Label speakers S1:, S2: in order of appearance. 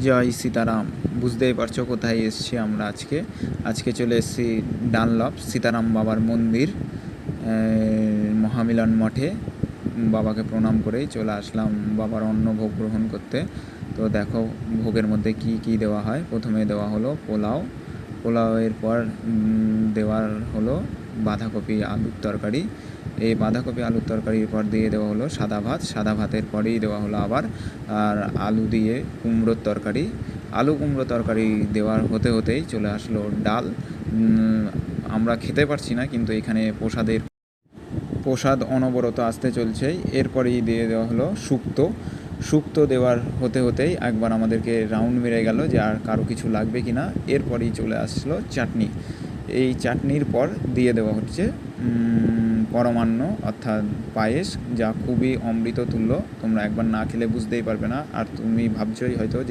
S1: জয় সীতারাম। বুঝতেই পারছো কোথায় এসছি আমরা আজকে চলে এসেছি ডানলপ সীতারাম বাবার মন্দির মহামিলন মঠে। বাবাকে প্রণাম করেই চলে আসলাম বাবার অন্নভোগ গ্রহণ করতে। তো দেখো ভোগের মধ্যে কি কি দেওয়া হয়। প্রথমে দেওয়া হলো পোলাওয়ের পর দেওয়ার হলো বাঁধাকপি আলুর তরকারি। এই বাঁধাকপি আলুর তরকারির পর দিয়ে দেওয়া হলো সাদা ভাতের পরেই দেওয়া হলো আবার আর আলু দিয়ে কুমড়োর তরকারি। আলু কুমড়ো তরকারি দেওয়ার হতে হতেই চলে আসলো ডাল। আমরা খেতে পারছি না, কিন্তু এখানে প্রসাদ অনবরত আসতে চলছেই। এরপরেই দিয়ে দেওয়া হলো শুক্তো দেওয়ার হতে হতেই একবার আমাদেরকে রাউন্ড মেরে গেল যে আর কারো কিছু লাগবে কি না। এরপরেই চলে আসলো চাটনি। এই চাটনির পর দিয়ে দেওয়া হচ্ছে পরমান্ন অর্থাৎ পায়েস, যা খুবই অমৃত তুল্য। তোমরা একবার না খেলে বুঝতেই পারবে না। আর তুমি ভাবছোই হয়তো যে